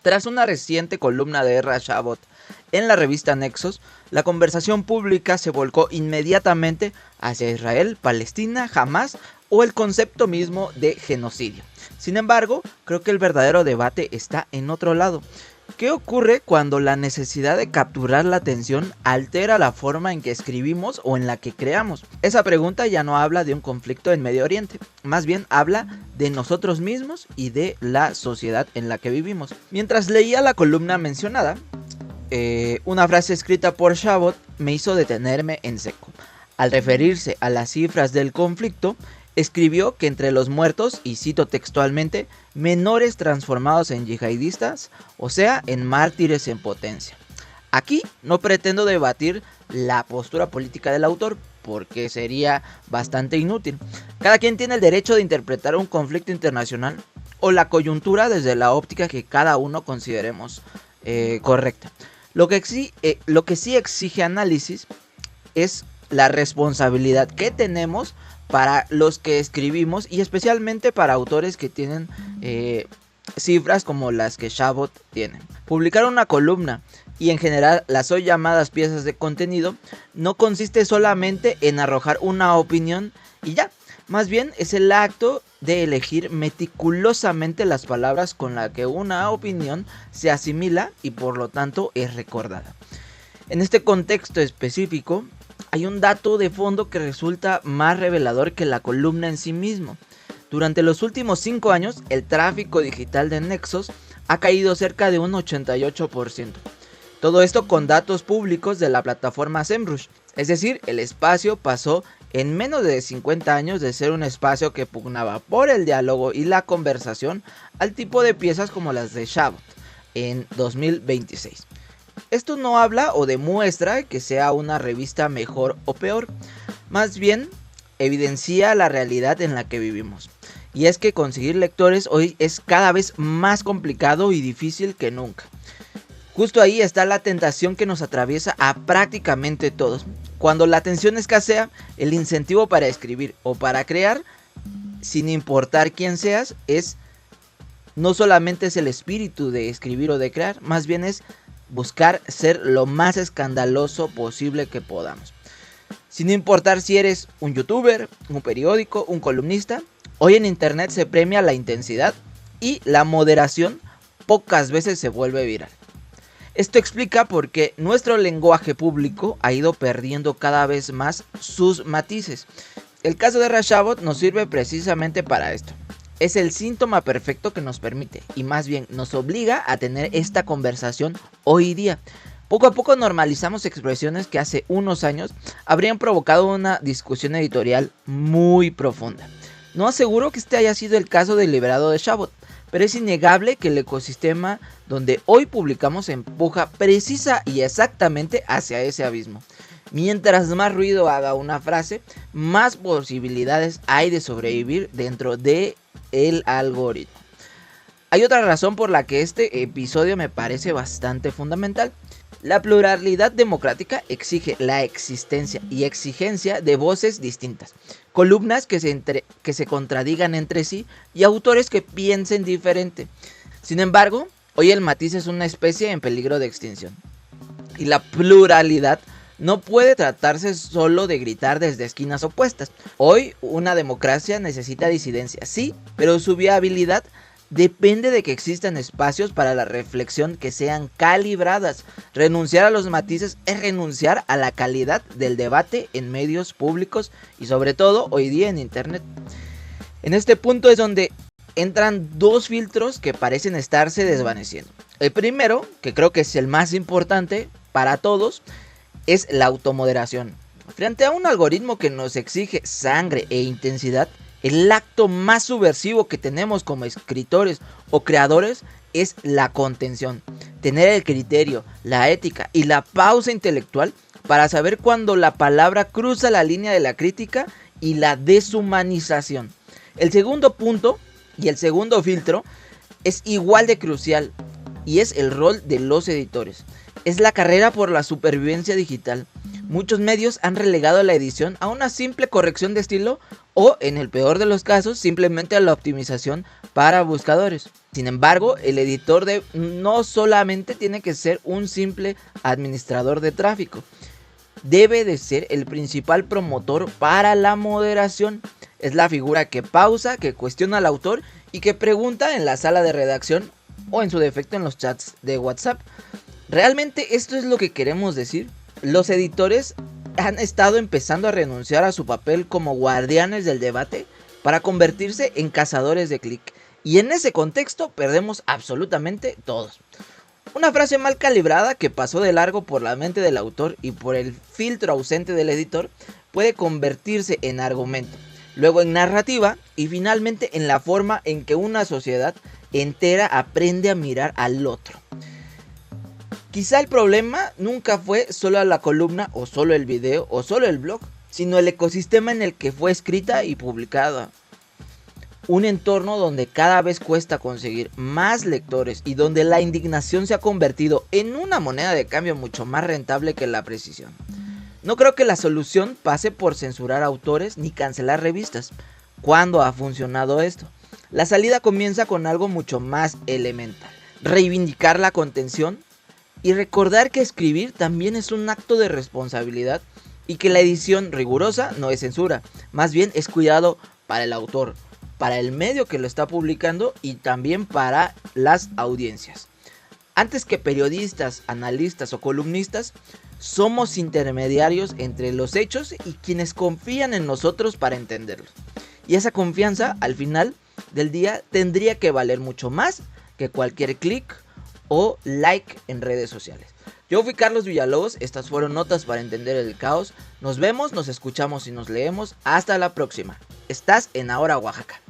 Tras una reciente columna de Ezra Shabot en la revista Nexos, la conversación pública se volcó inmediatamente hacia Israel, Palestina, Hamas o el concepto mismo de genocidio. Sin embargo, creo que el verdadero debate está en otro lado. ¿Qué ocurre cuando la necesidad de capturar la atención altera la forma en que escribimos o en la que creamos? Esa pregunta ya no habla de un conflicto en Medio Oriente, más bien habla de nosotros mismos y de la sociedad en la que vivimos. Mientras leía la columna mencionada, una frase escrita por Shabot me hizo detenerme en seco. Al referirse a las cifras del conflicto, escribió que entre los muertos, y cito textualmente, menores transformados en yihadistas, o sea, en mártires en potencia. Aquí no pretendo debatir la postura política del autor, porque sería bastante inútil. Cada quien tiene el derecho de interpretar un conflicto internacional o la coyuntura desde la óptica que cada uno consideremos correcta. Lo que sí exige análisis es la responsabilidad que tenemos para los que escribimos y especialmente para autores que tienen cifras como las que Shabot tiene. Publicar una columna y en general las hoy llamadas piezas de contenido no consiste solamente en arrojar una opinión y ya. Más bien es el acto de elegir meticulosamente las palabras con las que una opinión se asimila y por lo tanto es recordada. En este contexto específico, hay un dato de fondo que resulta más revelador que la columna en sí mismo. Durante los últimos 5 años, el tráfico digital de Nexos ha caído cerca de un 88%. Todo esto con datos públicos de la plataforma SEMrush. Es decir, el espacio pasó en menos de 50 años de ser un espacio que pugnaba por el diálogo y la conversación al tipo de piezas como las de Shabot en 2026. Esto no habla o demuestra que sea una revista mejor o peor, más bien evidencia la realidad en la que vivimos. Y es que conseguir lectores hoy es cada vez más complicado y difícil que nunca. Justo ahí está la tentación que nos atraviesa a prácticamente todos. Cuando la atención escasea, el incentivo para escribir o para crear, sin importar quién seas, no solamente es el espíritu de escribir o de crear, más bien es buscar ser lo más escandaloso posible que podamos. Sin importar si eres un youtuber, un periódico, un columnista, hoy en internet se premia la intensidad y la moderación pocas veces se vuelve viral. Esto explica por qué nuestro lenguaje público ha ido perdiendo cada vez más sus matices. El caso de Ezra Shabot nos sirve precisamente para esto. Es el síntoma perfecto que nos permite y más bien nos obliga a tener esta conversación hoy día. Poco a poco normalizamos expresiones que hace unos años habrían provocado una discusión editorial muy profunda. No aseguro que este haya sido el caso deliberado de Shabot, pero es innegable que el ecosistema donde hoy publicamos empuja precisa y exactamente hacia ese abismo. Mientras más ruido haga una frase, más posibilidades hay de sobrevivir dentro de el algoritmo. Hay otra razón por la que este episodio me parece bastante fundamental. La pluralidad democrática exige la existencia y exigencia de voces distintas, columnas que se contradigan entre sí y autores que piensen diferente. Sin embargo, hoy el matiz es una especie en peligro de extinción. Y la pluralidad no puede tratarse solo de gritar desde esquinas opuestas. Hoy una democracia necesita disidencia, sí, pero su viabilidad depende de que existan espacios para la reflexión que sean calibradas. Renunciar a los matices es renunciar a la calidad del debate en medios públicos y sobre todo hoy día en internet. En este punto es donde entran dos filtros que parecen estarse desvaneciendo. El primero, que creo que es el más importante para todos, es la automoderación. Frente a un algoritmo que nos exige sangre e intensidad, el acto más subversivo que tenemos como escritores o creadores es la contención. Tener el criterio, la ética y la pausa intelectual para saber cuando la palabra cruza la línea de la crítica y la deshumanización. El segundo punto y el segundo filtro es igual de crucial y es el rol de los editores. Es la carrera por la supervivencia digital. Muchos medios han relegado la edición a una simple corrección de estilo o en el peor de los casos simplemente a la optimización para buscadores. Sin embargo, el editor no solamente tiene que ser un simple administrador de tráfico, debe de ser el principal promotor para la moderación. Es la figura que pausa, que cuestiona al autor y que pregunta en la sala de redacción o en su defecto en los chats de WhatsApp. ¿Realmente esto es lo que queremos decir? Los editores han estado empezando a renunciar a su papel como guardianes del debate para convertirse en cazadores de clic. Y en ese contexto perdemos absolutamente todos. Una frase mal calibrada que pasó de largo por la mente del autor y por el filtro ausente del editor puede convertirse en argumento, luego en narrativa y finalmente en la forma en que una sociedad entera aprende a mirar al otro. Quizá el problema nunca fue solo la columna o solo el video o solo el blog, sino el ecosistema en el que fue escrita y publicada. Un entorno donde cada vez cuesta conseguir más lectores y donde la indignación se ha convertido en una moneda de cambio mucho más rentable que la precisión. No creo que la solución pase por censurar autores ni cancelar revistas. ¿Cuándo ha funcionado esto? La salida comienza con algo mucho más elemental: reivindicar la contención y recordar que escribir también es un acto de responsabilidad y que la edición rigurosa no es censura, más bien es cuidado para el autor, para el medio que lo está publicando y también para las audiencias. Antes que periodistas, analistas o columnistas, somos intermediarios entre los hechos y quienes confían en nosotros para entenderlos. Y esa confianza, al final del día, tendría que valer mucho más que cualquier clic o like en redes sociales. Yo fui Carlos Villalobos, estas fueron Notas para Entender el Caos. Nos vemos, nos escuchamos y nos leemos. Hasta la próxima. Estás en Ahora Oaxaca.